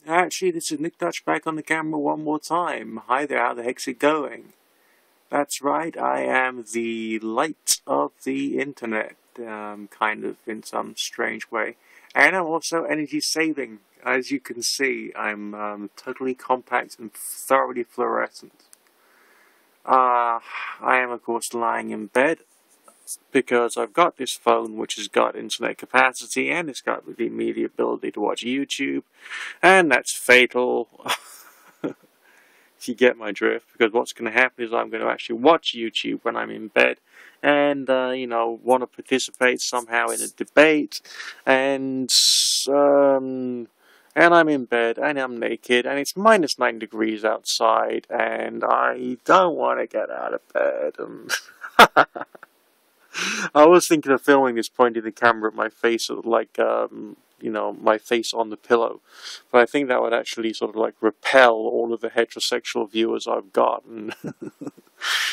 Actually, this is Nick Dutch back on the camera one more time. Hi there, how the heck's it going? That's right, I am the light of the internet, kind of in some strange way. And I'm also energy saving. As you can see, I'm totally compact and thoroughly fluorescent. I am, of course, lying in bed because I've got this phone which has got internet capacity and it's got the immediate ability to watch YouTube, and that's fatal. If you get my drift, because what's going to happen is I'm going to actually watch YouTube when I'm in bed and, want to participate somehow in a debate, and I'm in bed and I'm naked and it's -9 degrees outside and I don't want to get out of bed. I was thinking of filming this, pointing the camera at my face, sort of like, my face on the pillow. But I think that would actually sort of like repel all of the heterosexual viewers I've got, and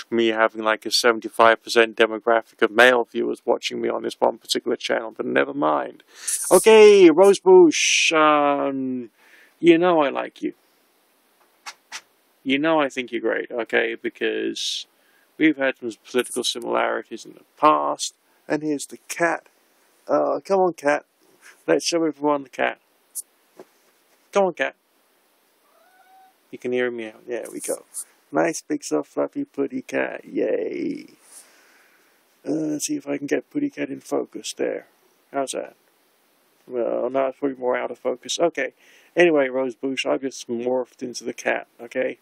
me having like a 75% demographic of male viewers watching me on this one particular channel, but never mind. Okay, Rosebush, I like you. I think you're great, okay, because we've had some political similarities in the past. And here's the cat. Come on, cat. Let's show everyone the cat. Come on, cat. You can hear me out. There we go. Nice, big, soft, fluffy, putty cat. Yay. Let's see if I can get putty cat in focus there. How's that? Well, no, it's probably more out of focus. Okay. Anyway, Rosebush, I've just morphed into the cat, okay?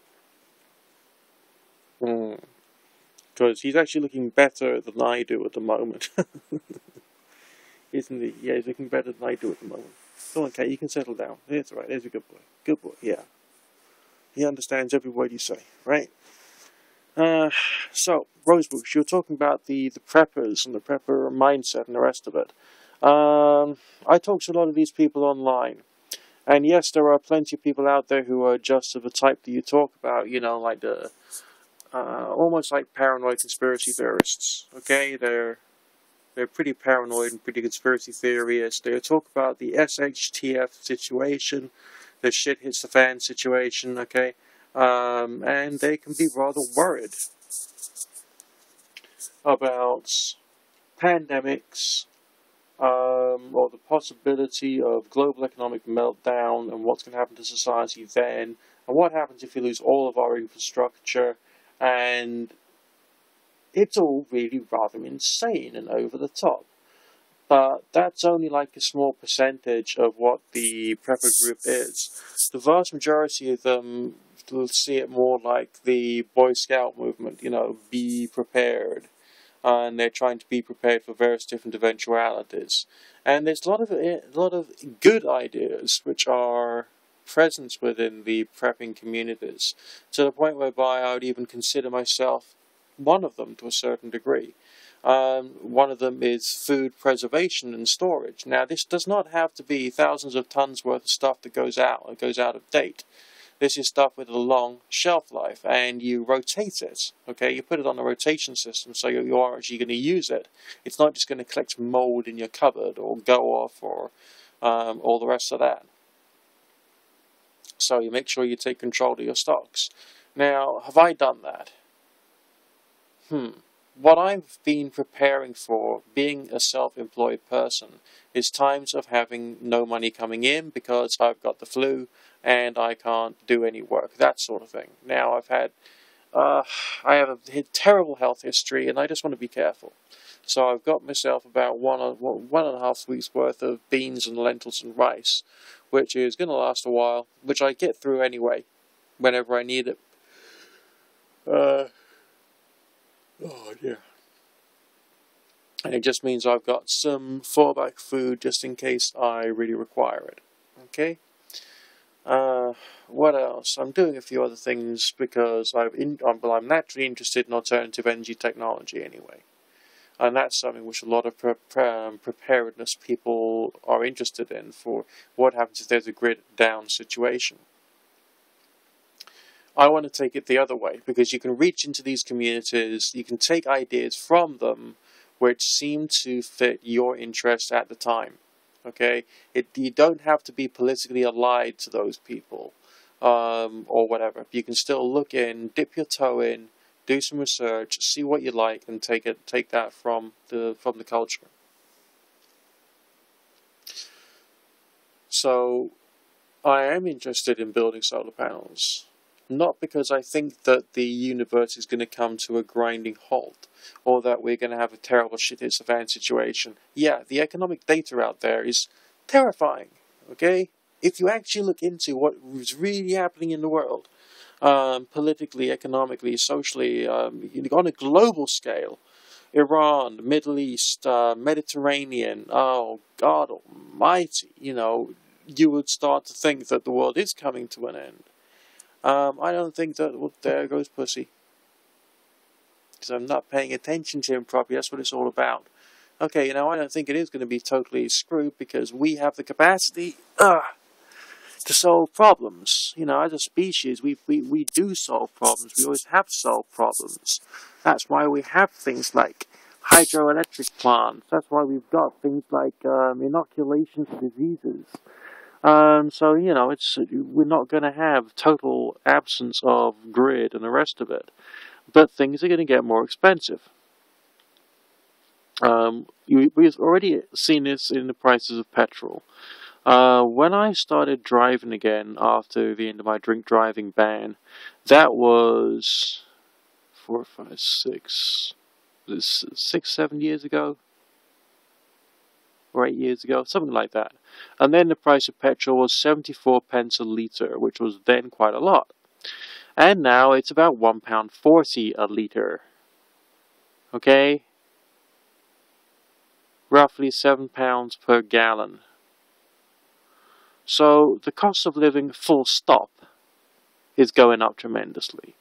Because he's actually looking better than I do at the moment. Isn't he? Yeah, he's looking better than I do at the moment. Come on, cat, you can settle down. That's right, there's a good boy. Good boy, yeah. He understands every word you say, right? So, Rosebush, you're talking about the preppers and the prepper mindset and the rest of it. I talk to a lot of these people online. And yes, there are plenty of people out there who are just of the type that you talk about, like the almost like paranoid conspiracy theorists, okay? They're pretty paranoid and pretty conspiracy theorists. They talk about the SHTF situation, the shit hits the fan situation, okay? And they can be rather worried about pandemics, or the possibility of global economic meltdown and what's going to happen to society then, and what happens if we lose all of our infrastructure. And it's all really rather insane and over the top. But that's only like a small percentage of what the prepper group is. The vast majority of them will see it more like the Boy Scout movement, be prepared. And they're trying to be prepared for various different eventualities. And there's a lot of good ideas which are present within the prepping communities, to the point whereby I would even consider myself one of them to a certain degree. One of them is food preservation and storage. Now, this does not have to be thousands of tons worth of stuff that goes out of date. This is stuff with a long shelf life, and you rotate it, okay? You put it on a rotation system, so you are actually going to use it. It's not just going to collect mold in your cupboard or go off or all the rest of that. So you make sure you take control of your stocks. Now, have I done that? What I've been preparing for, being a self-employed person, is times of having no money coming in because I've got the flu and I can't do any work, that sort of thing. Now, I have a terrible health history and I just want to be careful. So I've got myself about one and a half weeks worth of beans and lentils and rice, which is going to last a while, which I get through anyway, whenever I need it. Oh dear. And it just means I've got some fallback food just in case I really require it. Okay? What else? I'm doing a few other things because I'm naturally interested in alternative energy technology anyway. And that's something which a lot of preparedness people are interested in, for what happens if there's a grid down situation. I want to take it the other way, because you can reach into these communities, you can take ideas from them which seem to fit your interests at the time. Okay, you don't have to be politically allied to those people, or whatever. You can still look in, dip your toe in, do some research, see what you like, and take that from the culture. So, I am interested in building solar panels. Not because I think that the universe is going to come to a grinding halt, or that we're going to have a terrible shit hits the fan situation. Yeah, the economic data out there is terrifying, okay? If you actually look into what is really happening in the world, politically, economically, socially, on a global scale, Iran, Middle East, Mediterranean, oh, God almighty, you would start to think that the world is coming to an end. I don't think that, well, there goes pussy. Because I'm not paying attention to him properly, that's what it's all about. Okay, I don't think it is going to be totally screwed, because we have the capacity to solve problems. As a species, we do solve problems. We always have solved problems. That's why we have things like hydroelectric plants. That's why we've got things like inoculations for diseases. So, we're not going to have total absence of grid and the rest of it. But things are going to get more expensive. We've already seen this in the prices of petrol. When I started driving again after the end of my drink driving ban, that was 4, 5, 6, 7 years ago? Or 8 years ago, something like that. And then the price of petrol was 74 pence a litre, which was then quite a lot. And now it's about £1.40 a litre. Okay? Roughly £7 per gallon. So the cost of living, full stop, is going up tremendously.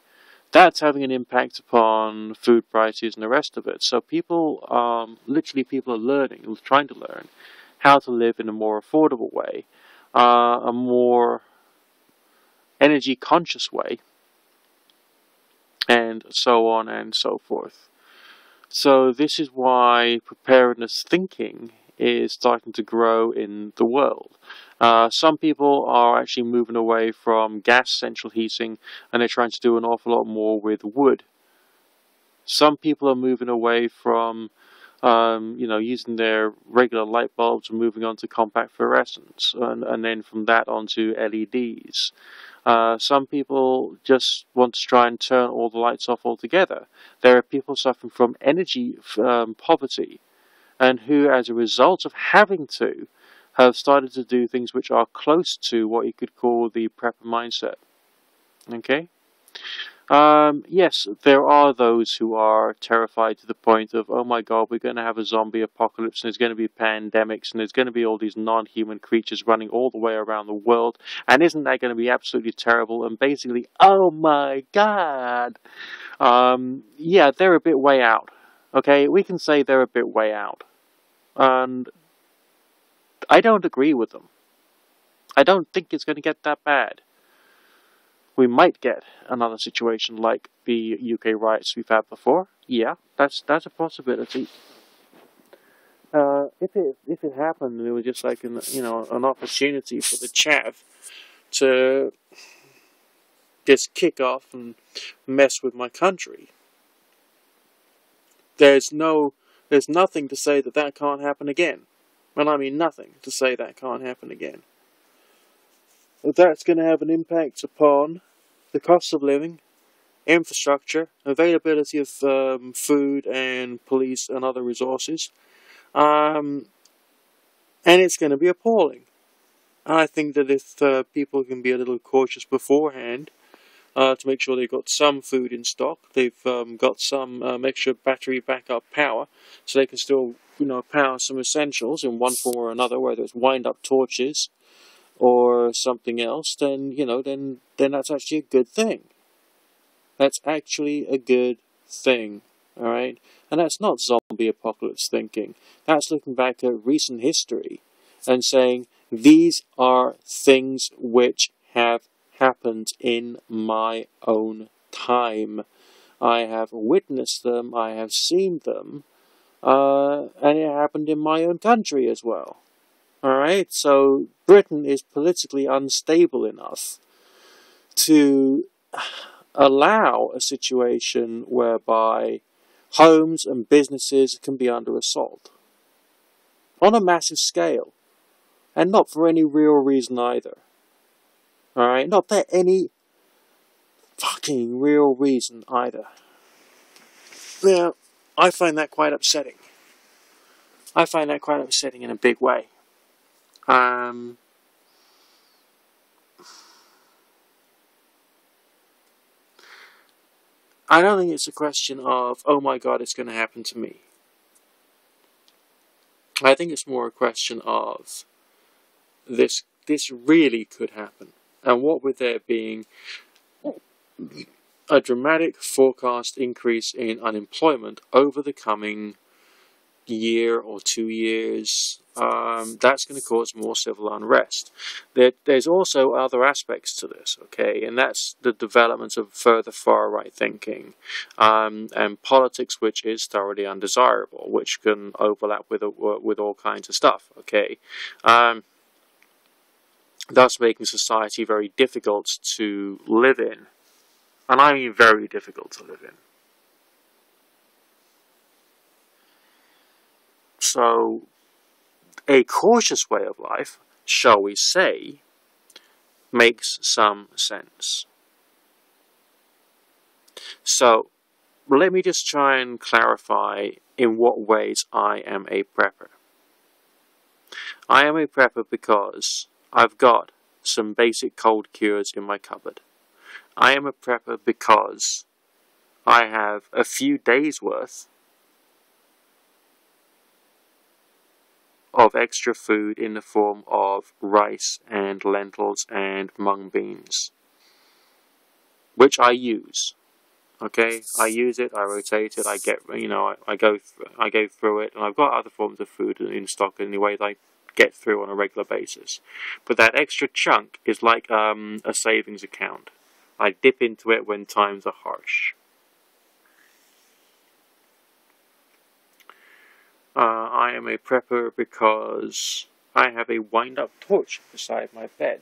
That's having an impact upon food prices and the rest of it. So people are learning, trying to learn, how to live in a more affordable way, a more energy conscious way, and so on and so forth. So this is why preparedness thinking is starting to grow in the world. Some people are actually moving away from gas central heating, and they're trying to do an awful lot more with wood. Some people are moving away from using their regular light bulbs and moving on to compact fluorescents, and then from that on to LEDs. Some people just want to try and turn all the lights off altogether. There are people suffering from energy poverty, and who, as a result of having to, have started to do things which are close to what you could call the prepper mindset. Okay? Yes, there are those who are terrified to the point of, oh my god, we're going to have a zombie apocalypse, and there's going to be pandemics, and there's going to be all these non-human creatures running all the way around the world, and isn't that going to be absolutely terrible? And basically, oh my god! Yeah, they're a bit way out. Okay, we can say they're a bit way out. And I don't agree with them. I don't think it's going to get that bad. We might get another situation like the UK riots we've had before. Yeah, that's a possibility. If it happened, it was just like an opportunity for the chav to just kick off and mess with my country. There's nothing to say that can't happen again. And I mean nothing to say that can't happen again. That's going to have an impact upon the cost of living, infrastructure, availability of food and police and other resources, and it's going to be appalling. I think that if people can be a little cautious beforehand, to make sure they've got some food in stock, they've got some extra battery backup power, so they can still power some essentials in one form or another, whether it's wind-up torches or something else, then that's actually a good thing. That's actually a good thing, alright? And that's not zombie apocalypse thinking. That's looking back at recent history and saying, these are things which have happened in my own time. I have witnessed them, I have seen them, and it happened in my own country as well. Alright, so Britain is politically unstable enough to allow a situation whereby homes and businesses can be under assault on a massive scale, and not for any real reason either. Alright, not for any fucking real reason either. Now, I find that quite upsetting. I find that quite upsetting in a big way. I don't think it's a question of, oh my god, it's going to happen to me. I think it's more a question of, this really could happen. And what with there being a dramatic forecast increase in unemployment over the coming year or 2 years, that's going to cause more civil unrest. There's also other aspects to this, okay, and that's the development of further far-right thinking, and politics which is thoroughly undesirable, which can overlap with all kinds of stuff, okay, thus making society very difficult to live in, and I mean very difficult to live in. So, a cautious way of life, shall we say, makes some sense. So, let me just try and clarify in what ways I am a prepper. I am a prepper because I've got some basic cold cures in my cupboard. I am a prepper because I have a few days' worth of extra food in the form of rice and lentils and mung beans, which I use. Okay, I use it, I rotate it, I get, I go through it, and I've got other forms of food in stock anyway that I get through on a regular basis. But that extra chunk is like a savings account. I dip into it when times are harsh. I am a prepper because I have a wind-up torch beside my bed.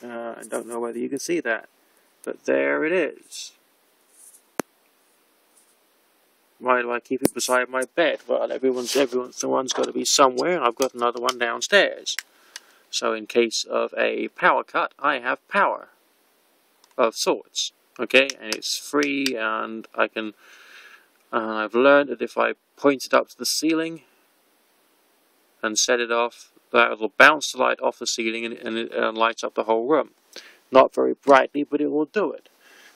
I don't know whether you can see that, but there it is. Why do I keep it beside my bed? Well, everyone's got to be somewhere, and I've got another one downstairs. So in case of a power cut, I have power of sorts. Okay, and it's free, and I can. I've learned that if I point it up to the ceiling and set it off, that it'll bounce the light off the ceiling and it lights up the whole room. Not very brightly, but it will do it.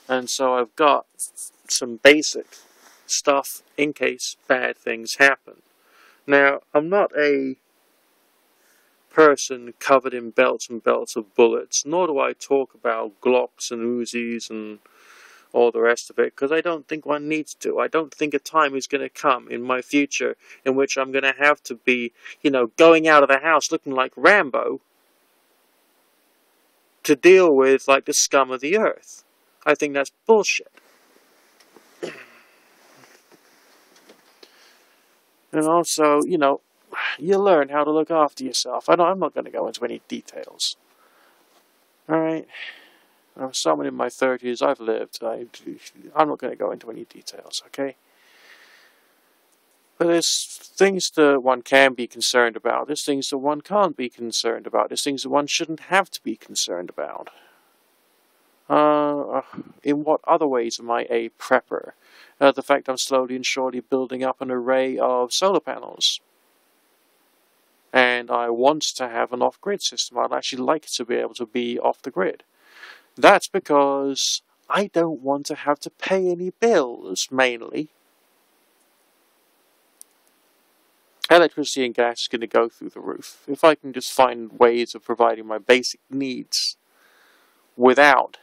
And so I've got some basic stuff in case bad things happen. Now, I'm not a person covered in belts and belts of bullets, nor do I talk about Glocks and Uzis and all the rest of it, because I don't think one needs to. I don't think a time is going to come in my future in which I'm going to have to be, going out of the house looking like Rambo to deal with, like, the scum of the earth. I think that's bullshit. And also, you learn how to look after yourself. I'm not going to go into any details. Alright? I'm someone in my 30s, I've lived. I'm not going to go into any details, okay? But there's things that one can be concerned about. There's things that one can't be concerned about. There's things that one shouldn't have to be concerned about. In what other ways am I a prepper? The fact I'm slowly and surely building up an array of solar panels. And I want to have an off-grid system. I'd actually like to be able to be off the grid. That's because I don't want to have to pay any bills, mainly. Electricity and gas is going to go through the roof. If I can just find ways of providing my basic needs without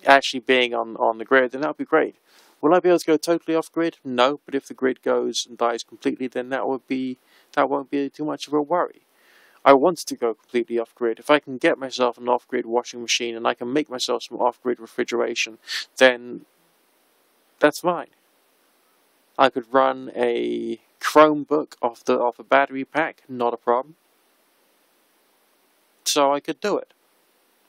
actually being on the grid, then that would be great. Will I be able to go totally off-grid? No, but if the grid goes and dies completely, then that won't be too much of a worry. I want to go completely off-grid. If I can get myself an off-grid washing machine and I can make myself some off-grid refrigeration, then that's fine. I could run a Chromebook off a battery pack, not a problem. So I could do it.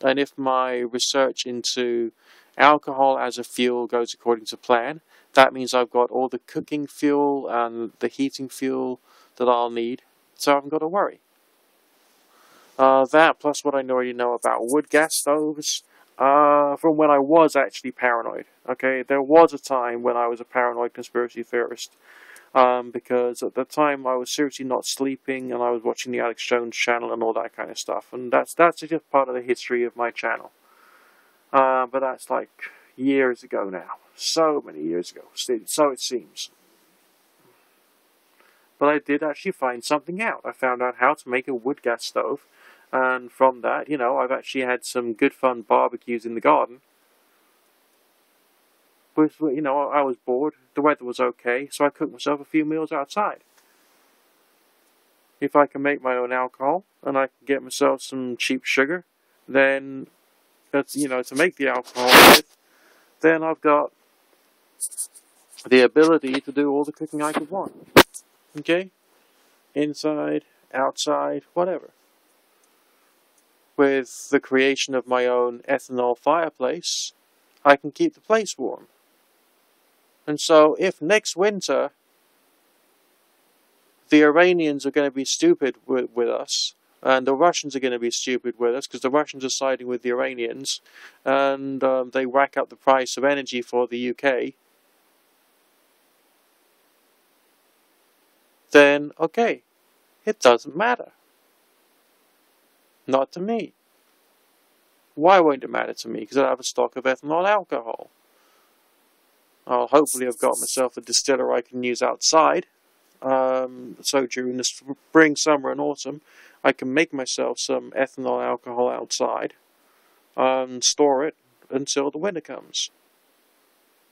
And if my research into alcohol as a fuel goes according to plan, that means I've got all the cooking fuel and the heating fuel that I'll need, so I haven't got to worry. That plus what I already know about wood gas stoves, from when I was actually paranoid. Okay, there was a time when I was a paranoid conspiracy theorist, because at the time I was seriously not sleeping and I was watching the Alex Jones channel and all that kind of stuff, and that's just part of the history of my channel. But that's like years ago now, so many years ago, so it seems. But I did actually find something out. I found out how to make a wood gas stove, and from that, you know, I've actually had some good fun barbecues in the garden. With, you know, I was bored, the weather was okay, so I cooked myself a few meals outside. If I can make my own alcohol, and I can get myself some cheap sugar, then, that's, you know, to make the alcohol with, then I've got the ability to do all the cooking I could want. Okay? Inside, outside, whatever. With the creation of my own ethanol fireplace, I can keep the place warm. And so, if next winter the Iranians are going to be stupid with us, and the Russians are going to be stupid with us, because the Russians are siding with the Iranians, and they whack up the price of energy for the UK, then, okay, it doesn't matter. Not to me. Why won't it matter to me? Because I have a stock of ethanol alcohol. I'll hopefully have got myself a distiller I can use outside. So during the spring, summer and autumn, I can make myself some ethanol alcohol outside and store it until the winter comes.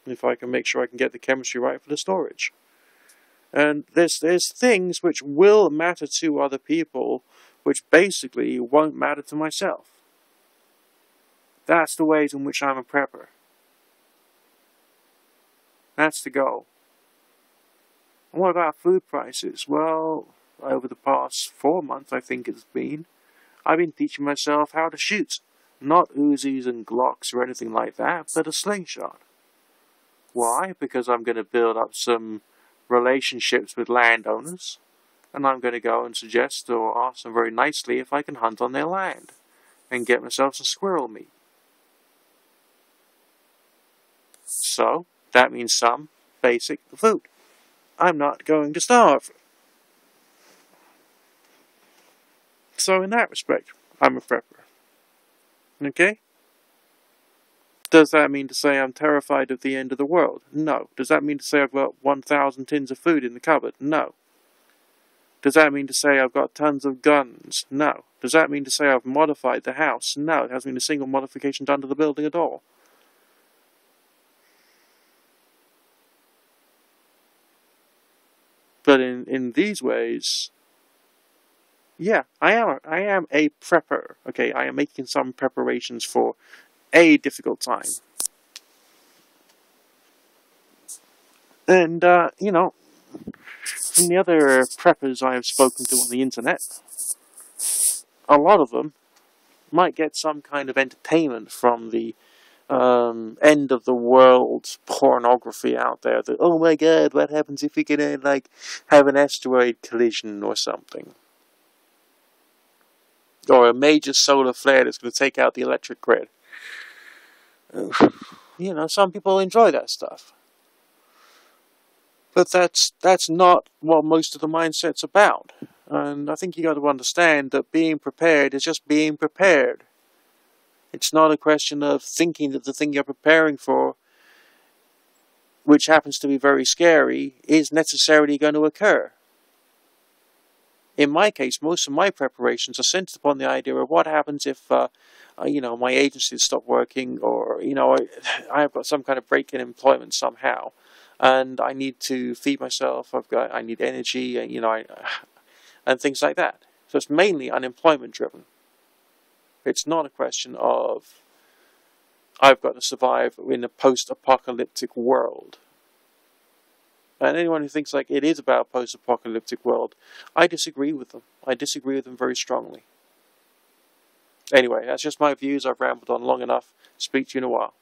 If I can make sure I can get the chemistry right for the storage. And there's things which will matter to other people, which basically won't matter to myself. That's the ways in which I'm a prepper. That's the goal. And what about food prices? Well, over the past 4 months, I think it's been, I've been teaching myself how to shoot. Not Uzis and Glocks or anything like that, but a slingshot. Why? Because I'm going to build up some relationships with landowners, and I'm going to go and suggest or ask them very nicely if I can hunt on their land and get myself some squirrel meat. So, that means some basic food. I'm not going to starve. So in that respect, I'm a prepper. Okay? Does that mean to say I'm terrified of the end of the world? No. Does that mean to say I've got 1,000 tins of food in the cupboard? No. Does that mean to say I've got tons of guns? No. Does that mean to say I've modified the house? No. It hasn't been a single modification done to the building at all. But in these ways, yeah, I am a prepper. Okay, I am making some preparations for a difficult time. And, you know, from the other preppers I have spoken to on the internet, a lot of them might get some kind of entertainment from the end of the world pornography out there. That, oh my god, what happens if we can, like, have an asteroid collision or something? Or a major solar flare that's going to take out the electric grid. You know, some people enjoy that stuff. But that's not what most of the mindset's about. And I think you got to understand that being prepared is just being prepared. It's not a question of thinking that the thing you're preparing for, which happens to be very scary, is necessarily going to occur. In my case, most of my preparations are centered upon the idea of what happens if, you know, my agency has stopped working, or, you know, I've got some kind of break in employment somehow, and I need to feed myself. I need energy, and, you know, and things like that. So it's mainly unemployment driven. It's not a question of I've got to survive in a post-apocalyptic world. And anyone who thinks like it is about a post-apocalyptic world, I disagree with them. I disagree with them very strongly. Anyway, that's just my views. I've rambled on long enough. Speak to you in a while.